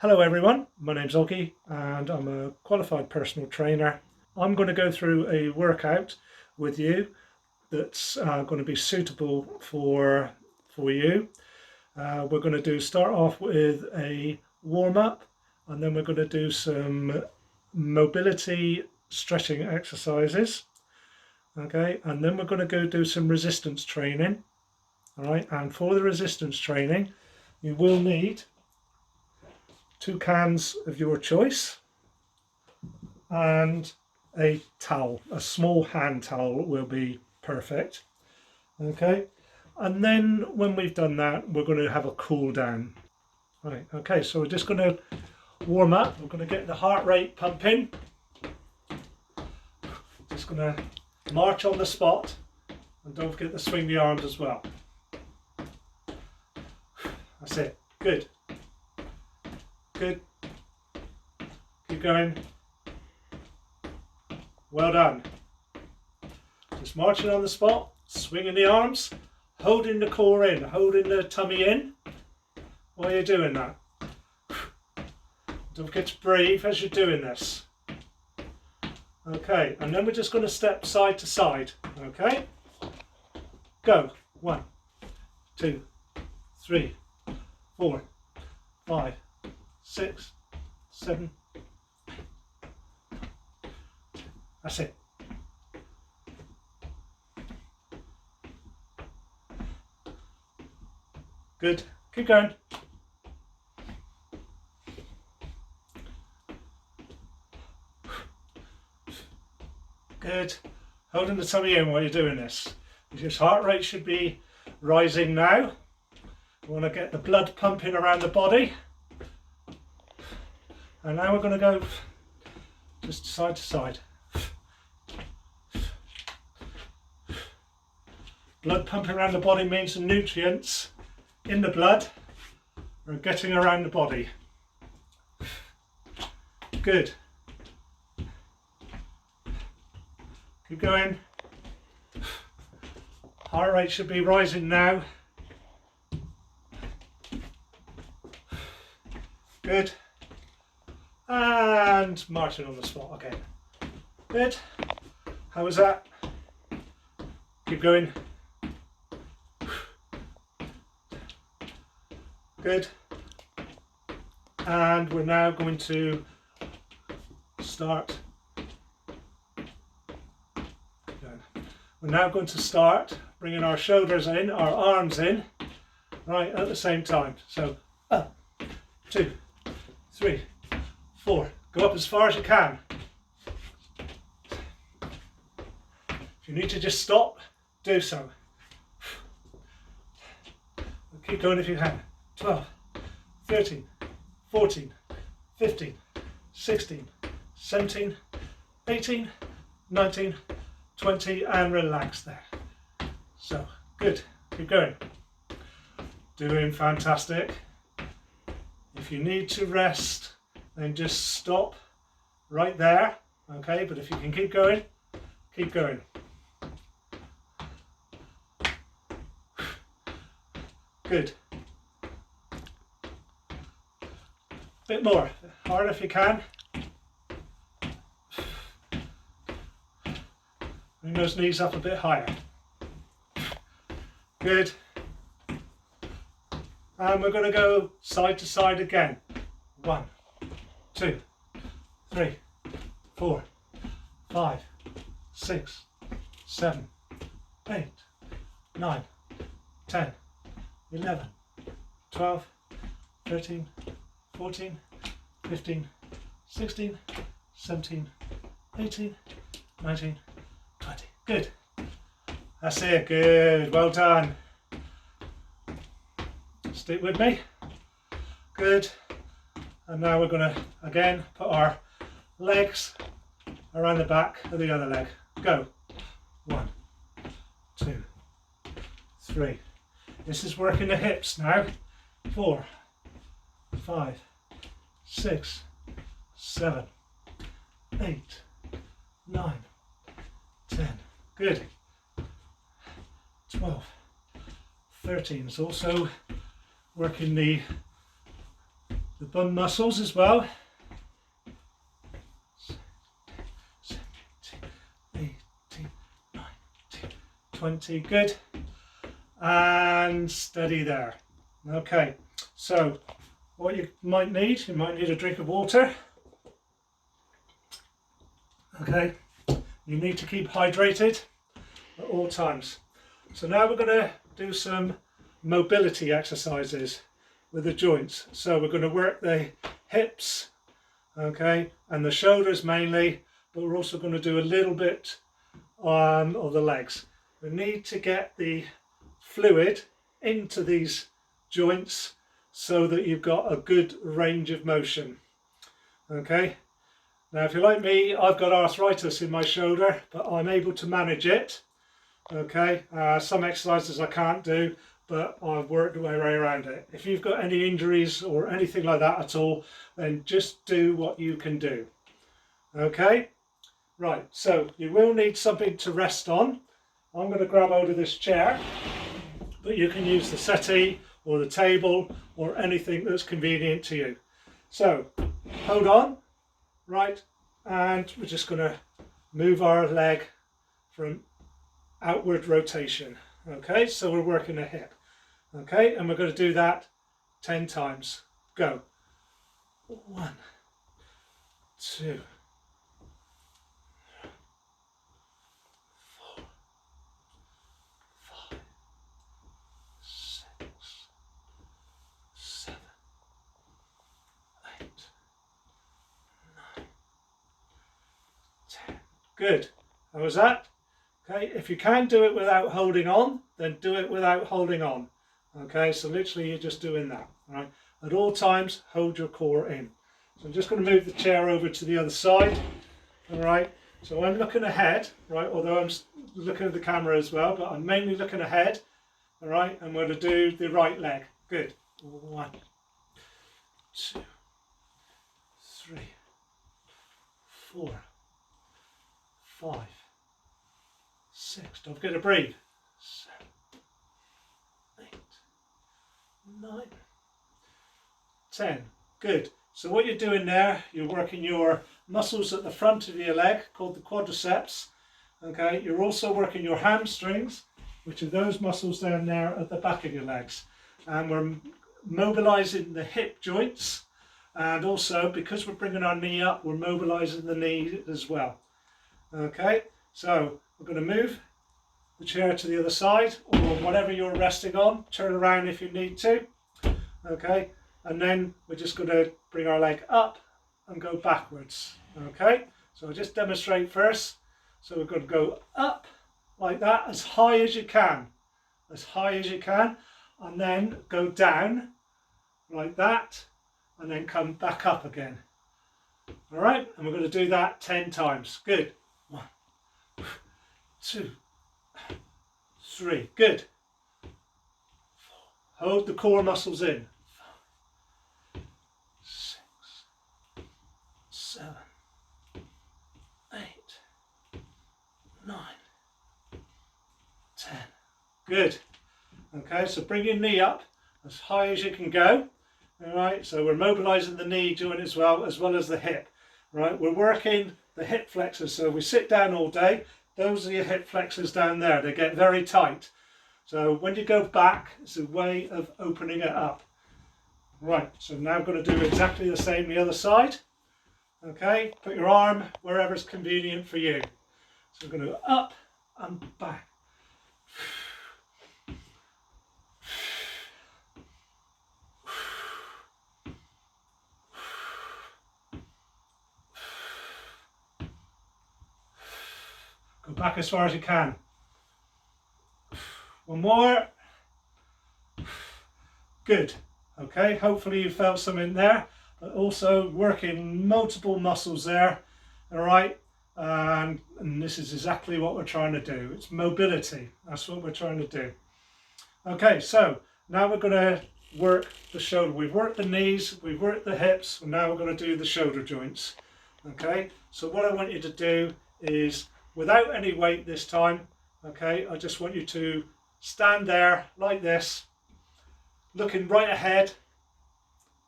Hello everyone, my name's Oggie and I'm a qualified personal trainer. I'm going to go through a workout with you that's going to be suitable for you. We're going to start off with a warm-up, and then we're going to do some mobility stretching exercises. Okay, and then we're going to go do some resistance training. All right, and for the resistance training you will need 2 cans of your choice and a towel. A small hand towel will be perfect. Okay, and then when we've done that, we're going to have a cool down. Right, okay, so we're just going to warm up. We're going to get the heart rate pumping. Just going to march on the spot, and don't forget to swing the arms as well. That's it. Good. Good. Keep going. Well done. Just marching on the spot, swinging the arms, holding the core in, holding the tummy in while you're doing that. Don't forget to breathe as you're doing this. Okay, and then we're just going to step side to side. Okay? Go. 1, 2, 3, 4, 5, 6, 7. That's it. Good. Keep going. Good. Holding the tummy in while you're doing this. Your heart rate should be rising now. We want to get the blood pumping around the body. And now we're going to go just side to side. Blood pumping around the body means the nutrients in the blood are getting around the body. Good. Keep going. Heart rate should be rising now. Good. And marching on the spot again. Good. How was that? Keep going. Good. And we're now going to start. We're now going to start bringing our shoulders in, our arms in, right at the same time. So up, 2, 3, 4. Go up as far as you can. If you need to just stop, do so. Keep going if you can. 12, 13, 14, 15, 16, 17, 18, 19, 20, and relax there. So, good. Keep going. Doing fantastic. If you need to rest, then just stop right there. Okay, but if you can keep going, keep going. Good. Bit more. Hard if you can. Bring those knees up a bit higher. Good. And we're going to go side to side again. 1, 2, 3, 4, 5, 6, 7, 8, 9, 10, 11, 12, 13, 14, 15, 16, 17, 18, 19, 20. Good. That's it. Good. Well done. Stick with me. Good. And now we're going to again put our legs around the back of the other leg. Go. 1, 2, 3. This is working the hips now. 4, 5, 6, 7, 8, 9, 10. Good. 12, 13 is also working the the bum muscles as well. 17, 18, 19, 20, good. And steady there. Okay, so what you might need a drink of water. Okay, you need to keep hydrated at all times. So now we're going to do some mobility exercises with the joints. So we're going to work the hips, okay, and the shoulders mainly, but we're also going to do a little bit of the legs. We need to get the fluid into these joints so that you've got a good range of motion. Okay, now if you're like me, I've got arthritis in my shoulder, but I'm able to manage it. Okay, some exercises I can't do, but I've worked my way around it. If you've got any injuries or anything like that at all, then just do what you can do. Okay, right, so you will need something to rest on. I'm going to grab hold of this chair, but you can use the settee or the table or anything that's convenient to you. So hold on, right, and we're just going to move our leg from outward rotation. Okay, so we're working the hip. Okay, and we're going to do that 10 times. Go. 1, 2, 4, 5, 6, 7, 8, 9, 10. Good. How was that? Okay, if you can do it without holding on, then do it without holding on. Okay, so literally you're just doing that. Right? At all times, hold your core in. So I'm just going to move the chair over to the other side. All right, so I'm looking ahead, right, although I'm looking at the camera as well, but I'm mainly looking ahead. All right, I'm going to do the right leg. Good. 1, 2, 3, 4, 5, 6, don't forget to breathe. 7, 8, 9, 10. Good. So what you're doing there, you're working your muscles at the front of your leg called the quadriceps. Okay, you're also working your hamstrings, which are those muscles down there at the back of your legs. And we're mobilizing the hip joints, and also because we're bringing our knee up, we're mobilizing the knee as well. Okay, so we're going to move the chair to the other side, or whatever you're resting on. Turn around if you need to. Okay, and then we're just going to bring our leg up and go backwards. Okay, so I'll just demonstrate first. So we're going to go up like that, as high as you can, and then go down like that, and then come back up again. All right, and we're going to do that 10 times. Good. 1, 2, 3. Good. 4. Hold the core muscles in. 5, 6, 7, 8, 9, 10. Good. Okay, so bring your knee up as high as you can go. All right, so we're mobilizing the knee joint as well as the hip. Right, we're working the hip flexors. So we sit down all day. Those are your hip flexors down there. They get very tight. So when you go back, it's a way of opening it up. Right, so now I'm going to do exactly the same the other side. Okay, put your arm wherever's convenient for you. So we're going to go up and back. Go back as far as you can. One more. Good. Okay, hopefully you felt something there, but also working multiple muscles there. All right, and this is exactly what we're trying to do. It's mobility. That's what we're trying to do. Okay, so now we're going to work the shoulder. We've worked the knees, we've worked the hips, and now we're going to do the shoulder joints. Okay, so what I want you to do is, without any weight this time, okay, I just want you to stand there like this, looking right ahead.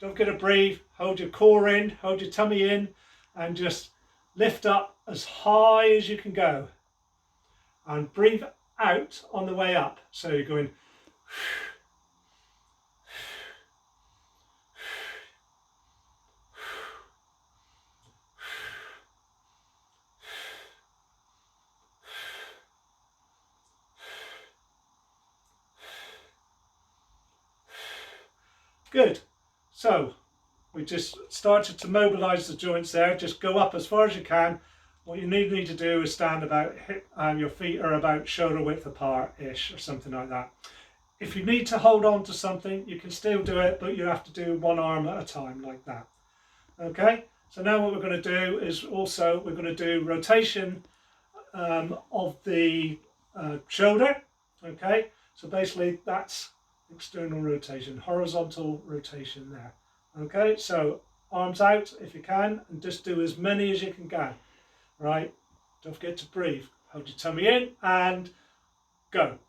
don't forget to breathe, hold your core in, hold your tummy in, and just lift up as high as you can go. And breathe out on the way up. So you're going good. So we just started to mobilize the joints there. Just go up as far as you can. What you need to do is stand about your feet are about shoulder width apart ish or something like that. If you need to hold on to something, you can still do it, but you have to do one arm at a time like that. Okay, so now what we're going to do is also we're going to do rotation of the shoulder. Okay, so basically that's external rotation, horizontal rotation there. Okay, so arms out if you can, and just do as many as you can go. Right, don't forget to breathe. Hold your tummy in and go.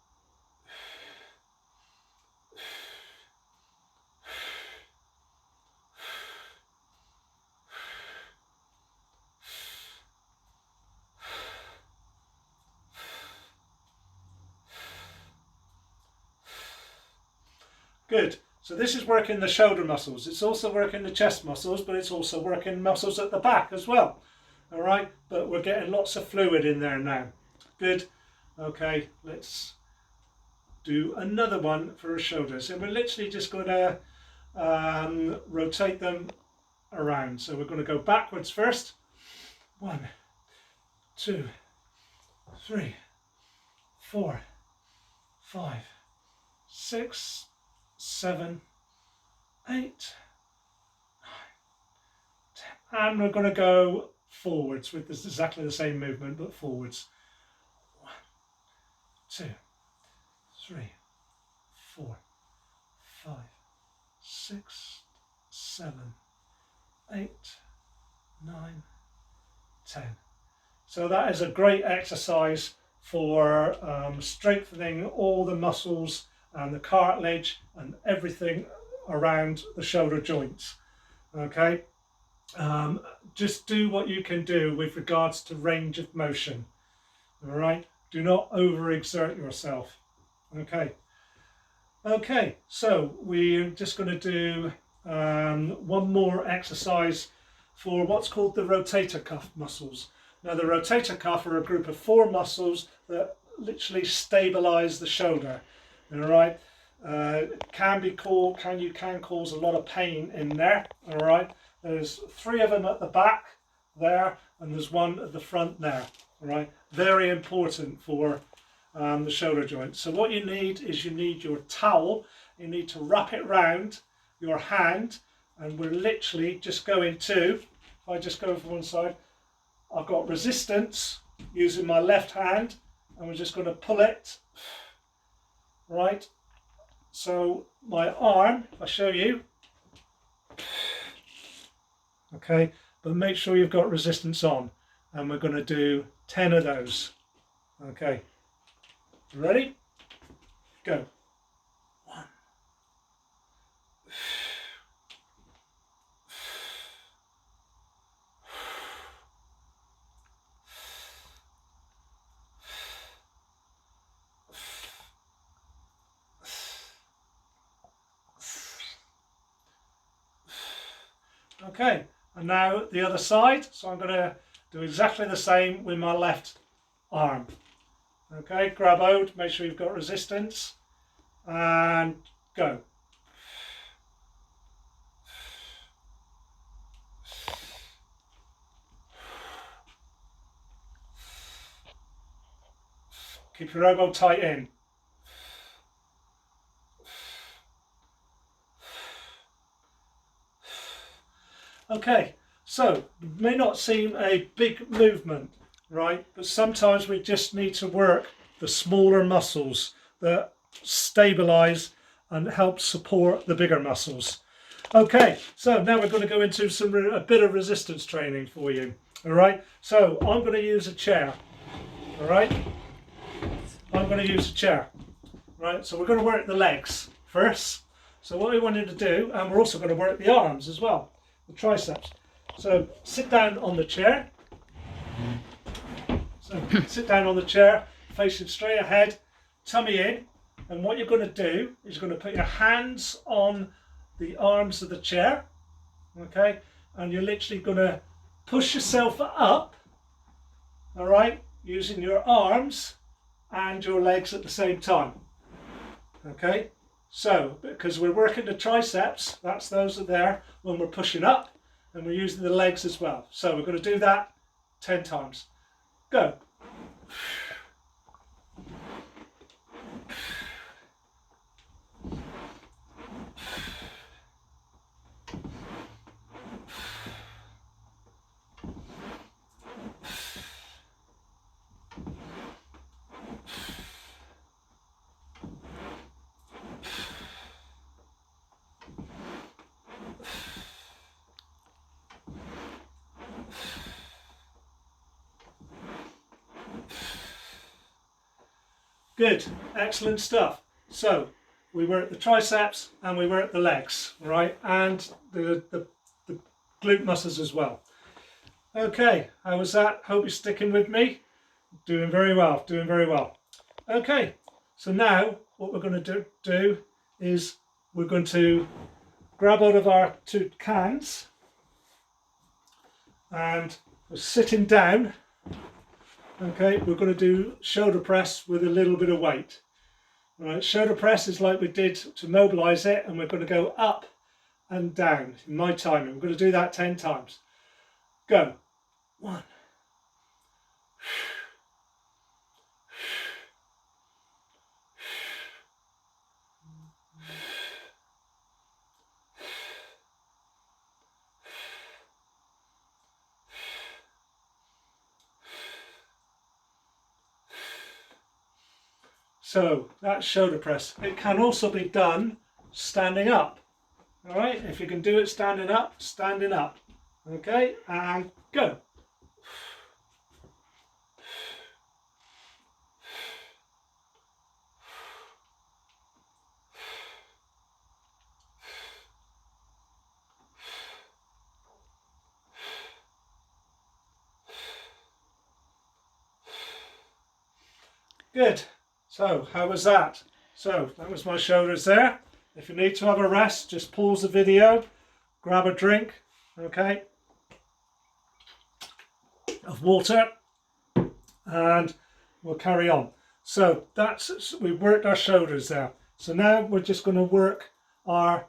Good. So this is working the shoulder muscles. It's also working the chest muscles, but it's also working muscles at the back as well. All right, but we're getting lots of fluid in there now. Good. Okay, let's do another one for our shoulders. And we're literally just going to rotate them around. So we're going to go backwards first. 1, 2, 3, 4, 5, 6, 7, 8, 9, 10. And we're going to go forwards with this exactly the same movement, but forwards. 1, 2, 3, 4, 5, 6, 7, 8, 9, 10. So that is a great exercise for strengthening all the muscles and the cartilage and everything around the shoulder joints. Okay, just do what you can do with regards to range of motion. All right, do not overexert yourself. Okay, so we're just going to do one more exercise for what's called the rotator cuff muscles. Now the rotator cuff are a group of 4 muscles that literally stabilize the shoulder. All right, can cause a lot of pain in there. All right, there's 3 of them at the back there, and there's 1 at the front there. All right, very important for the shoulder joint. So what you need is you need your towel. You need to wrap it round your hand, and we're literally just going to. If I just go from one side, I've got resistance using my left hand, and we're just going to pull it. Right, so my arm, if I show you, okay, but make sure you've got resistance on, and we're going to do 10 of those. Okay, ready? Go. 1. Okay, and now the other side. So I'm going to do exactly the same with my left arm. Okay, grab hold, make sure you've got resistance, and go. Keep your elbow tight in. Okay, so it may not seem a big movement, right? But sometimes we just need to work the smaller muscles that stabilize and help support the bigger muscles. Okay, so now we're going to go into a bit of resistance training for you. All right, so I'm going to use a chair. All right, I'm going to use a chair. Right, so we're going to work the legs first. So what we wanted to do, and we're also going to work the arms as well, the triceps. So sit down on the chair. So sit down on the chair, facing straight ahead, tummy in. And what you're going to do is you're going to put your hands on the arms of the chair, okay? And you're literally going to push yourself up, all right, using your arms and your legs at the same time, okay? So, because we're working the triceps, those are there when we're pushing up, and we're using the legs as well. So we're going to do that 10 times. Go. Good, excellent stuff. So we work the triceps and we work the legs, right, and the glute muscles as well. Okay, how was that? Hope you're sticking with me. Doing very well, doing very well. Okay, so now what we're going to do is we're going to grab hold of our two cans and we're sitting down. Okay, we're going to do shoulder press with a little bit of weight. All right, shoulder press is like we did to mobilize it, and we're going to go up and down in my timing. We're going to do that 10 times. Go. 1. So that's shoulder press. It can also be done standing up. All right, if you can do it standing up, standing up. Okay, and go. Good. So how was that? So that was my shoulders there. If you need to have a rest, just pause the video, grab a drink, okay, of water, and we'll carry on. So we've worked our shoulders there. So now we're just going to work our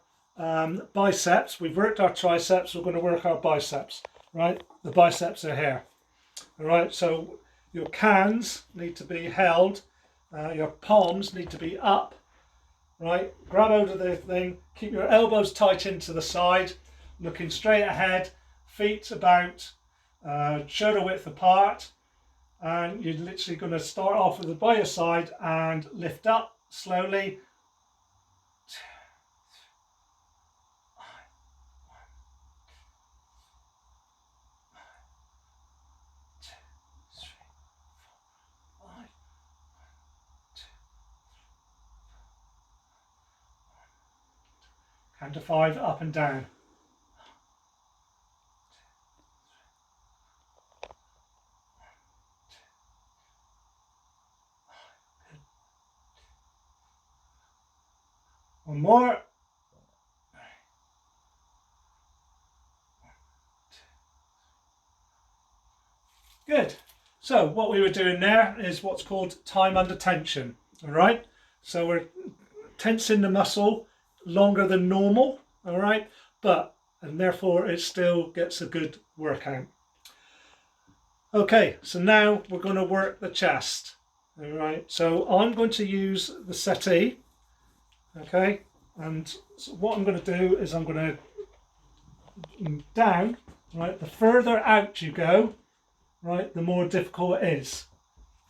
biceps. We've worked our triceps, we're going to work our biceps, right? The biceps are here. All right, so your cans need to be held, your palms need to be up, right? Grab hold of the thing, keep your elbows tight into the side, looking straight ahead, feet about shoulder width apart, and you're literally going to start off with the by your side and lift up slowly. 2, 3, 4, 5. Count to 5, up and down. One more. Good. So what we were doing there is what's called time under tension. All right. So we're tensing the muscle longer than normal. All right. And therefore it still gets a good workout. Okay. So now we're going to work the chest. All right. So I'm going to use the settee. Okay, and so what I'm going to do is I'm going to down, right, the further out you go, right, the more difficult it is,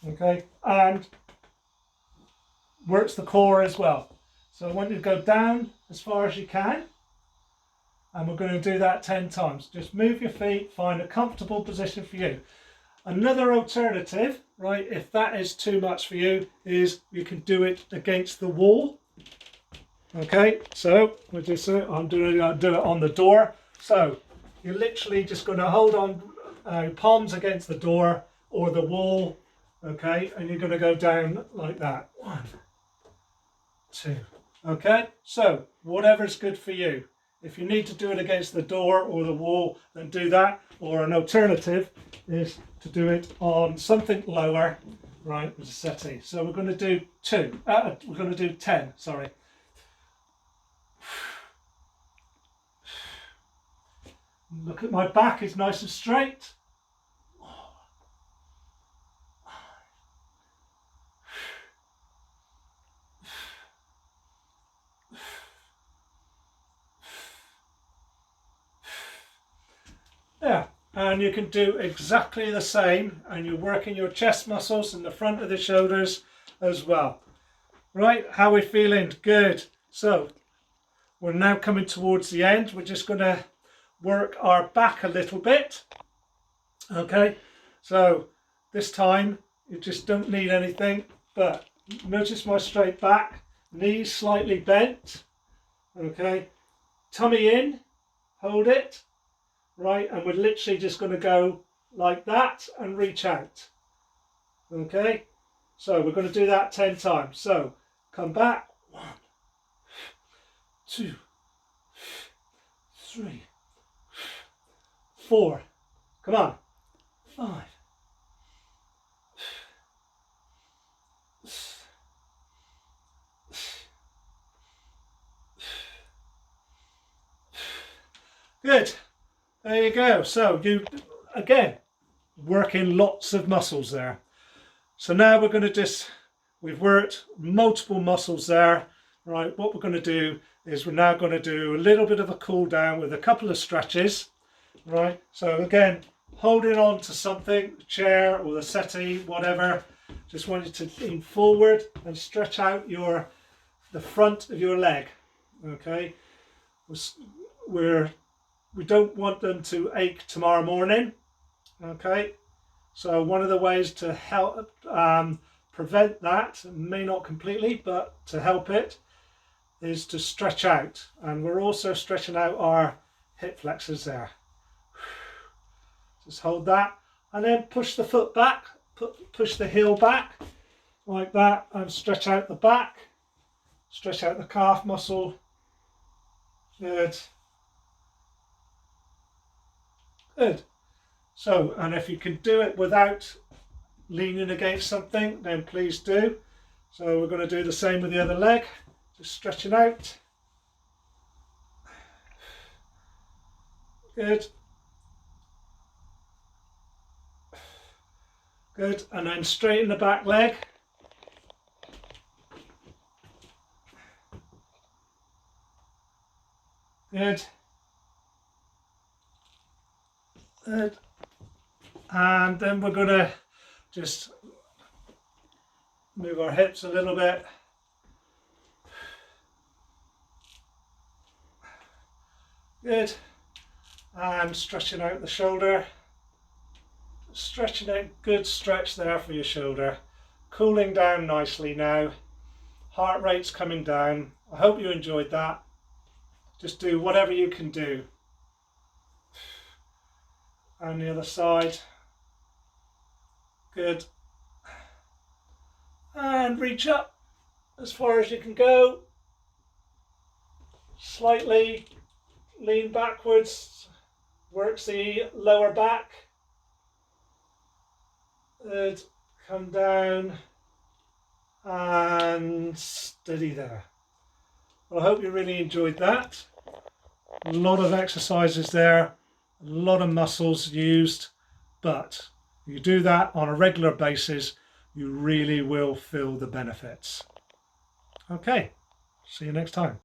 okay, and works the core as well. So I want you to go down as far as you can, and we're going to do that 10 times. Just move your feet, find a comfortable position for you. Another alternative, right, if that is too much for you, is you can do it against the wall. Okay, so we'll just I'm doing do it on the door. So you're literally just going to hold on palms against the door or the wall, okay, and you're going to go down like that. 1, 2. Okay, so whatever's good for you. If you need to do it against the door or the wall, then do that. Or an alternative is to do it on something lower, right, with a settee. So we're going to do 2. We're going to do 10, sorry. Look at my back, it's nice and straight. Yeah, and you can do exactly the same, and you're working your chest muscles and the front of the shoulders as well. Right, how are we feeling? Good. So we're now coming towards the end. We're just going to work our back a little bit. Okay, so this time you just don't need anything, but notice my straight back, knees slightly bent. Okay, tummy in, hold it. Right, and we're literally just going to go like that and reach out. Okay, so we're going to do that 10 times. So come back, 1, 2, 3, 4, come on, 5, 6. Good. There you go. So you, again, working lots of muscles there. So now we're going to we've worked multiple muscles there. Right, what we're going to do is we're now going to do a little bit of a cool down with a couple of stretches. Right, so again, holding on to something, the chair or the settee, whatever. Just want you to lean forward and stretch out the front of your leg. Okay, we don't want them to ache tomorrow morning. Okay, so one of the ways to help prevent that, may not completely, but to help it, is to stretch out. And we're also stretching out our hip flexors there. Just hold that and then push the foot back, push the heel back like that, and stretch out the back, stretch out the calf muscle. Good. Good. So, and if you can do it without leaning against something, then please do. So we're going to do the same with the other leg, just stretching out. Good. Good, and then straighten the back leg. Good. Good. And then we're going to just move our hips a little bit. Good. And stretching out the shoulder. Stretching out, good stretch there for your shoulder. Cooling down nicely now. Heart rate's coming down. I hope you enjoyed that. Just do whatever you can do. And the other side. Good. And reach up as far as you can go. Slightly lean backwards. Works the lower back. Good. Come down and steady there. Well, I hope you really enjoyed that. A lot of exercises there, a lot of muscles used, but if you do that on a regular basis, you really will feel the benefits. Okay, see you next time.